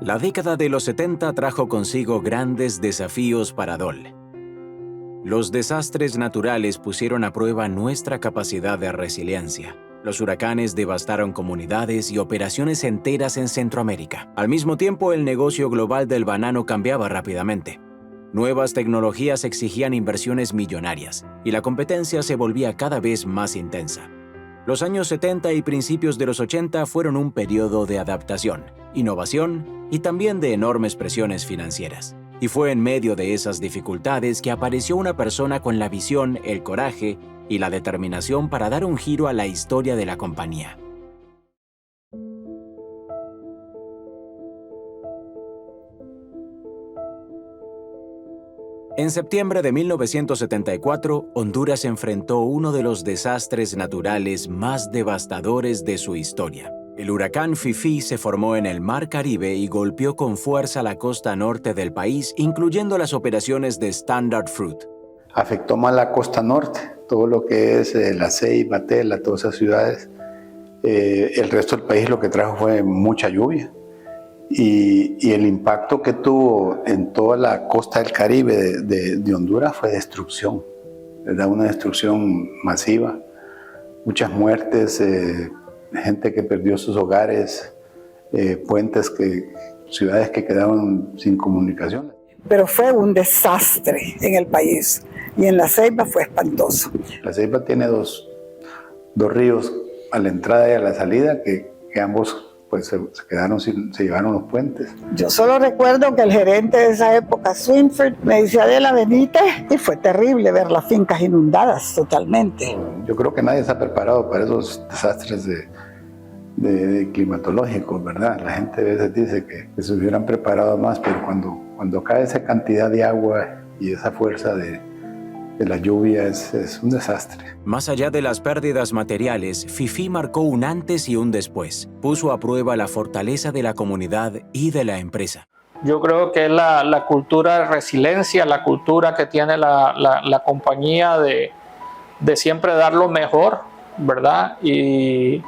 La década de los 70 trajo consigo grandes desafíos para Dole. Los desastres naturales pusieron a prueba nuestra capacidad de resiliencia. Los huracanes devastaron comunidades y operaciones enteras en Centroamérica. Al mismo tiempo, el negocio global del banano cambiaba rápidamente. Nuevas tecnologías exigían inversiones millonarias y la competencia se volvía cada vez más intensa. Los años 70 y principios de los 80 fueron un periodo de adaptación, innovación y también de enormes presiones financieras. Y fue en medio de esas dificultades que apareció una persona con la visión, el coraje y la determinación para dar un giro a la historia de la compañía. En septiembre de 1974, Honduras enfrentó uno de los desastres naturales más devastadores de su historia. El huracán Fifi se formó en el Mar Caribe y golpeó con fuerza la costa norte del país, incluyendo las operaciones de Standard Fruit. Afectó más la costa norte, todo lo que es La Ceiba, Tela, todas esas ciudades. El resto del país lo que trajo fue mucha lluvia. Y el impacto que tuvo en toda la costa del Caribe de Honduras fue destrucción, ¿verdad? Una destrucción masiva, muchas muertes, gente que perdió sus hogares, puentes, ciudades que quedaron sin comunicación. Pero fue un desastre en el país y en La Ceiba fue espantoso. La Ceiba tiene dos ríos a la entrada y a la salida que ambos pues se llevaron los puentes. Yo solo recuerdo que el gerente de esa época, Swinford, me decía Adela, venite, y fue terrible ver las fincas inundadas totalmente. Yo creo que nadie está preparado para esos desastres de climatológicos, ¿verdad? La gente a veces dice que se hubieran preparado más, pero cuando cae esa cantidad de agua y esa fuerza de la lluvia es un desastre. Más allá de las pérdidas materiales, Fifi marcó un antes y un después. Puso a prueba la fortaleza de la comunidad y de la empresa. Yo creo que es la cultura de resiliencia, la cultura que tiene la compañía de siempre dar lo mejor, ¿verdad? Y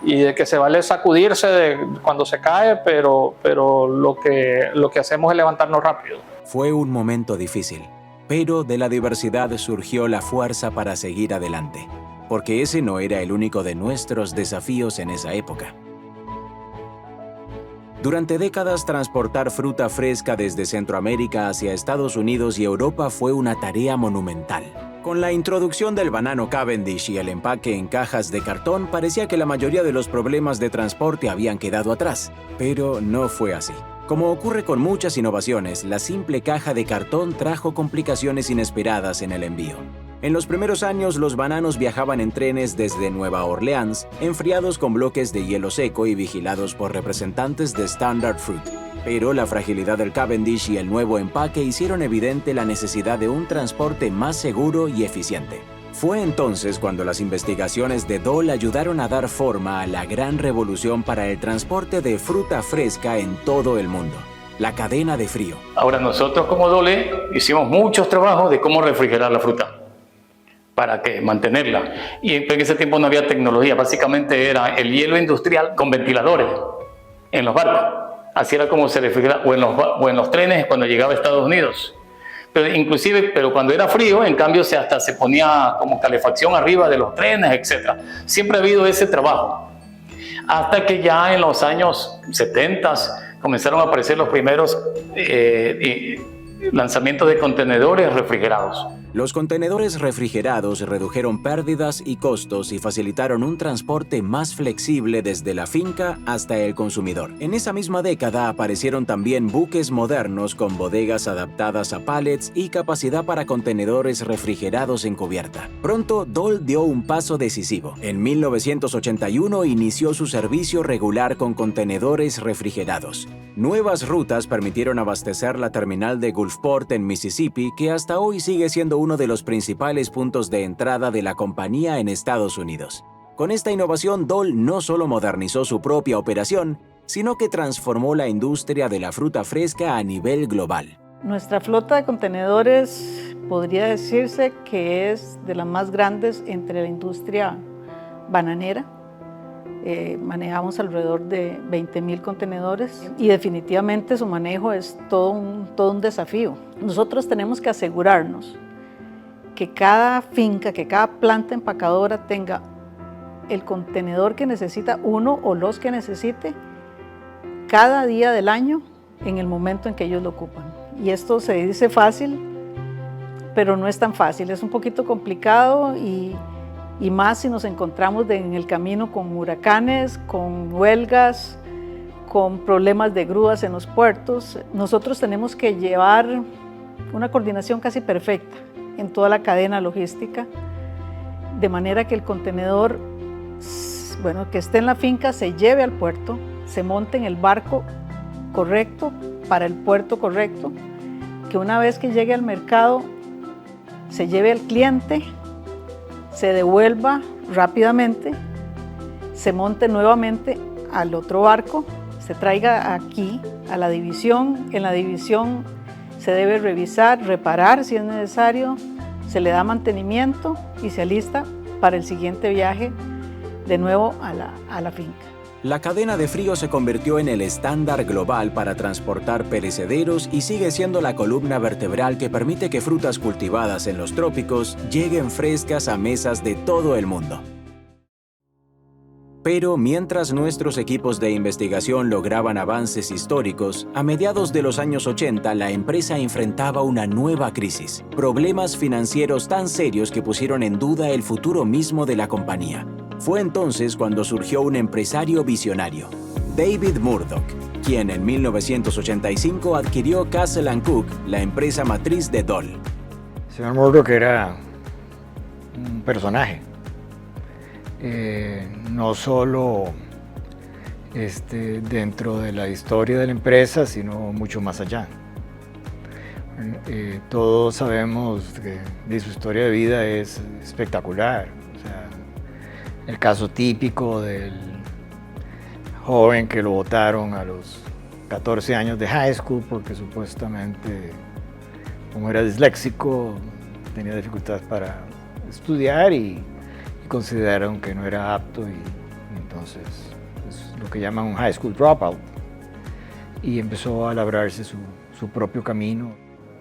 de que se vale sacudirse cuando se cae, pero lo que hacemos es levantarnos rápido. Fue un momento difícil, pero de la diversidad surgió la fuerza para seguir adelante, porque ese no era el único de nuestros desafíos en esa época. Durante décadas, transportar fruta fresca desde Centroamérica hacia Estados Unidos y Europa fue una tarea monumental. Con la introducción del banano Cavendish y el empaque en cajas de cartón, parecía que la mayoría de los problemas de transporte habían quedado atrás, pero no fue así. Como ocurre con muchas innovaciones, la simple caja de cartón trajo complicaciones inesperadas en el envío. En los primeros años, los bananos viajaban en trenes desde Nueva Orleans, enfriados con bloques de hielo seco y vigilados por representantes de Standard Fruit. Pero la fragilidad del Cavendish y el nuevo empaque hicieron evidente la necesidad de un transporte más seguro y eficiente. Fue entonces cuando las investigaciones de Dole ayudaron a dar forma a la gran revolución para el transporte de fruta fresca en todo el mundo, la cadena de frío. Ahora nosotros como Dole hicimos muchos trabajos de cómo refrigerar la fruta para mantenerla. Y en ese tiempo no había tecnología, básicamente era el hielo industrial con ventiladores en los barcos. Así era como se refrigeraba, o en los trenes cuando llegaba a Estados Unidos. Pero cuando era frío, en cambio, hasta se ponía como calefacción arriba de los trenes, etc. Siempre ha habido ese trabajo. Hasta que ya en los años 70 comenzaron a aparecer los primeros lanzamientos de contenedores refrigerados. Los contenedores refrigerados redujeron pérdidas y costos y facilitaron un transporte más flexible desde la finca hasta el consumidor. En esa misma década aparecieron también buques modernos con bodegas adaptadas a pallets y capacidad para contenedores refrigerados en cubierta. Pronto, Dole dio un paso decisivo. En 1981 inició su servicio regular con contenedores refrigerados. Nuevas rutas permitieron abastecer la terminal de Gulfport en Mississippi, que hasta hoy sigue siendo uno de los principales puntos de entrada de la compañía en Estados Unidos. Con esta innovación, Dole no solo modernizó su propia operación, sino que transformó la industria de la fruta fresca a nivel global. Nuestra flota de contenedores podría decirse que es de las más grandes entre la industria bananera. Manejamos alrededor de 20.000 contenedores y definitivamente su manejo es todo un desafío. Nosotros tenemos que asegurarnos que cada finca, que cada planta empacadora tenga el contenedor que necesita, uno o los que necesite, cada día del año en el momento en que ellos lo ocupan. Y esto se dice fácil, pero no es tan fácil, es un poquito complicado y más si nos encontramos en el camino con huracanes, con huelgas, con problemas de grúas en los puertos. Nosotros tenemos que llevar una coordinación casi perfecta en toda la cadena logística, de manera que el contenedor, que esté en la finca, se lleve al puerto, se monte en el barco correcto para el puerto correcto, que una vez que llegue al mercado se lleve al cliente, se devuelva rápidamente, se monte nuevamente al otro barco, se traiga aquí a la división. En la división se debe revisar, reparar si es necesario, se le da mantenimiento y se alista para el siguiente viaje de nuevo a la finca. La cadena de frío se convirtió en el estándar global para transportar perecederos y sigue siendo la columna vertebral que permite que frutas cultivadas en los trópicos lleguen frescas a mesas de todo el mundo. Pero mientras nuestros equipos de investigación lograban avances históricos, a mediados de los años 80 la empresa enfrentaba una nueva crisis, problemas financieros tan serios que pusieron en duda el futuro mismo de la compañía. Fue entonces cuando surgió un empresario visionario, David Murdock, quien en 1985 adquirió Castle & Cooke, la empresa matriz de Dole. El señor Murdock era un personaje, no solo dentro de la historia de la empresa, sino mucho más allá. Todos sabemos que su historia de vida es espectacular. El caso típico del joven que lo botaron a los 14 años de high school porque supuestamente, como era disléxico, tenía dificultades para estudiar y consideraron que no era apto y entonces es lo que llaman un high school dropout y empezó a labrarse su propio camino.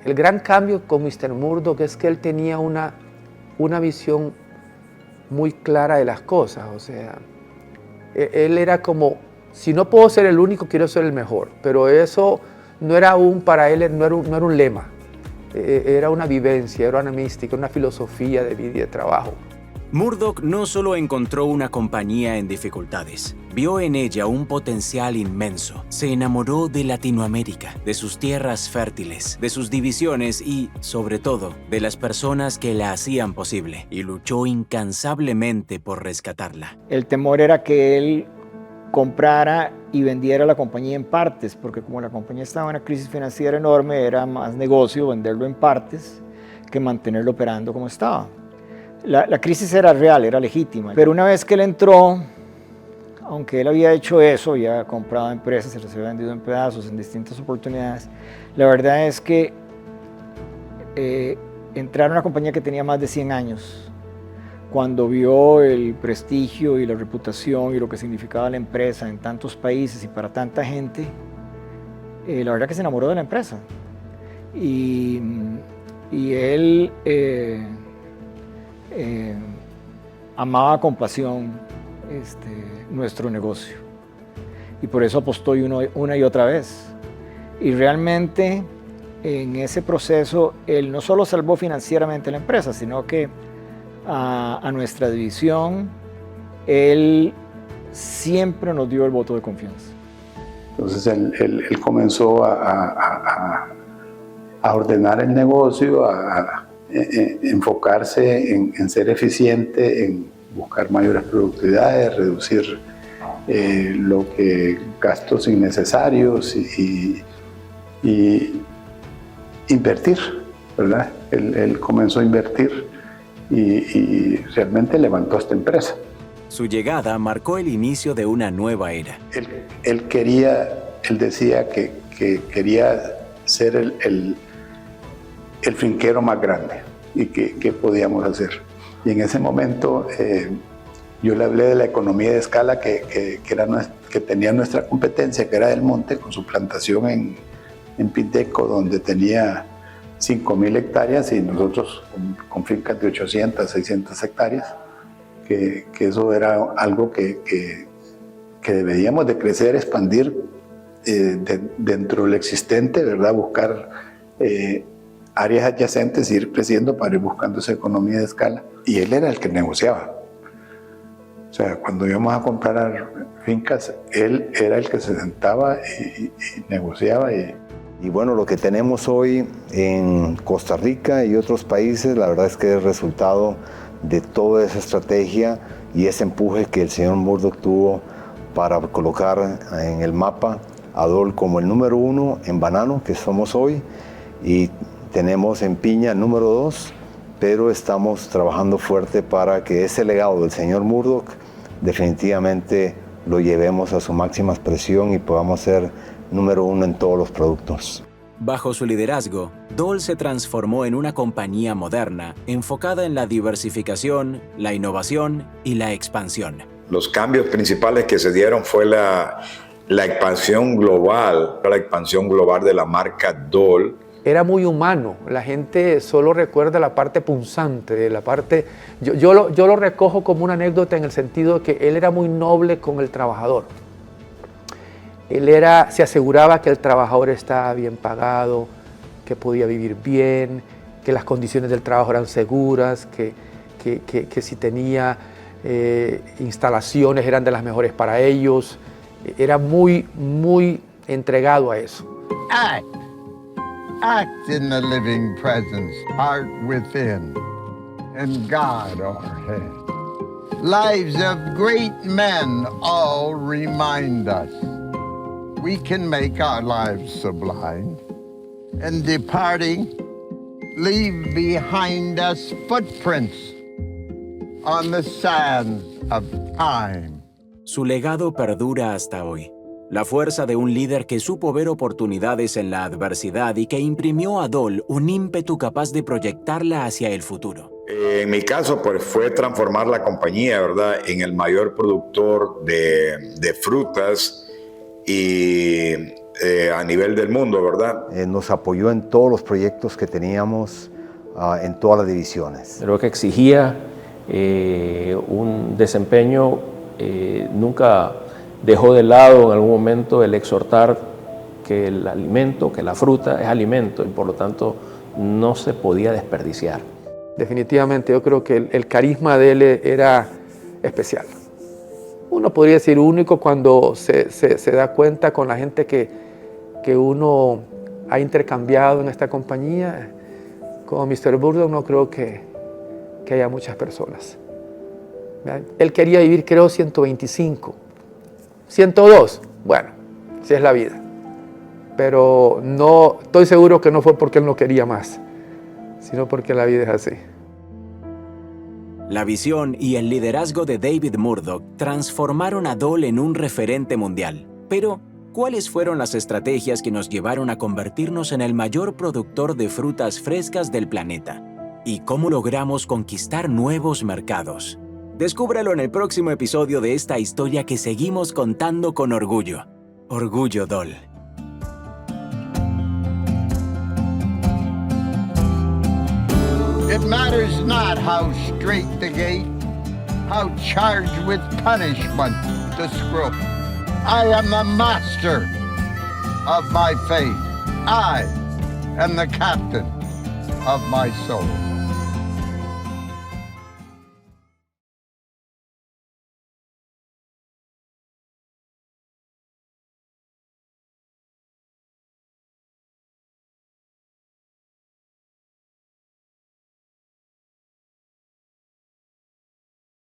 El gran cambio con Mr. Murdock es que él tenía una visión muy clara de las cosas, o sea, él era como, si no puedo ser el único, quiero ser el mejor, pero eso no era para él, no era un lema, era una vivencia, era una mística, una filosofía de vida y de trabajo. Murdock no solo encontró una compañía en dificultades, vio en ella un potencial inmenso. Se enamoró de Latinoamérica, de sus tierras fértiles, de sus divisiones y, sobre todo, de las personas que la hacían posible, y luchó incansablemente por rescatarla. El temor era que él comprara y vendiera la compañía en partes, porque como la compañía estaba en una crisis financiera enorme, era más negocio venderlo en partes que mantenerlo operando como estaba. La crisis era real, era legítima, pero una vez que él entró, aunque él había hecho eso, había comprado empresas, se las había vendido en pedazos en distintas oportunidades, la verdad es que entrar a una compañía que tenía más de 100 años, cuando vio el prestigio y la reputación y lo que significaba la empresa en tantos países y para tanta gente, la verdad que se enamoró de la empresa. Y él amaba con pasión nuestro negocio y por eso apostó una y otra vez. Y realmente en ese proceso él no solo salvó financieramente la empresa, sino que a nuestra división él siempre nos dio el voto de confianza. Entonces él comenzó a ordenar el negocio, a enfocarse en ser eficiente, en buscar mayores productividades, reducir gastos innecesarios y invertir, ¿verdad? Él comenzó a invertir y realmente levantó esta empresa. Su llegada marcó el inicio de una nueva era. Él decía que quería ser el finquero más grande y qué podíamos hacer. Y en ese momento Yo le hablé de la economía de escala que tenía nuestra competencia, que era Del Monte, con su plantación en Pinteco, donde tenía 5.000 hectáreas y nosotros con fincas de 800, 600 hectáreas, que eso era algo que deberíamos de crecer, expandir dentro del existente, ¿verdad? Buscar áreas adyacentes y ir creciendo para ir buscando esa economía de escala. Y él era el que negociaba. O sea, cuando íbamos a comprar fincas, él era el que se sentaba y negociaba. Y bueno, lo que tenemos hoy en Costa Rica y otros países, la verdad es que es el resultado de toda esa estrategia y ese empuje que el señor Murdoch tuvo para colocar en el mapa a Dole como el número 1 en banano, que somos hoy, y tenemos en piña el número 2, pero estamos trabajando fuerte para que ese legado del señor Murdoch definitivamente lo llevemos a su máxima expresión y podamos ser número 1 en todos los productos. Bajo su liderazgo, Dole se transformó en una compañía moderna, enfocada en la diversificación, la innovación y la expansión. Los cambios principales que se dieron fue la expansión global de la marca Dole. Era muy humano, la gente solo recuerda la parte punzante, la parte... Yo lo recojo como una anécdota en el sentido de que él era muy noble con el trabajador. Se aseguraba que el trabajador estaba bien pagado, que podía vivir bien, que las condiciones del trabajo eran seguras, que si tenía instalaciones eran de las mejores para ellos. Era muy, muy entregado a eso. Act in the living presence, heart within, and God o'erhead. Lives of great men all remind us we can make our lives sublime, and departing, leave behind us footprints on the sands of time. Su legado perdura hasta hoy. La fuerza de un líder que supo ver oportunidades en la adversidad y que imprimió a Dole un ímpetu capaz de proyectarla hacia el futuro. En mi caso, pues fue transformar la compañía, ¿verdad?, en el mayor productor de frutas y a nivel del mundo, ¿verdad? Nos apoyó en todos los proyectos que teníamos en todas las divisiones. Creo que exigía un desempeño, nunca dejó de lado en algún momento el exhortar que el alimento, que la fruta es alimento y por lo tanto no se podía desperdiciar. Definitivamente yo creo que el carisma de él era especial. Uno podría decir único cuando se da cuenta con la gente que uno ha intercambiado en esta compañía. Como Mr. Murdoch no creo que haya muchas personas. Él quería vivir, creo, 125. 102, bueno, así es la vida. Pero no, estoy seguro que no fue porque él no quería más, sino porque la vida es así. La visión y el liderazgo de David Murdoch transformaron a Dole en un referente mundial. Pero, ¿cuáles fueron las estrategias que nos llevaron a convertirnos en el mayor productor de frutas frescas del planeta? ¿Y cómo logramos conquistar nuevos mercados? Descúbralo en el próximo episodio de esta historia que seguimos contando con orgullo. Orgullo Dole. It matters not how straight the gate, how charged with punishment the scroll. I am the master of my fate. I am the captain of my soul.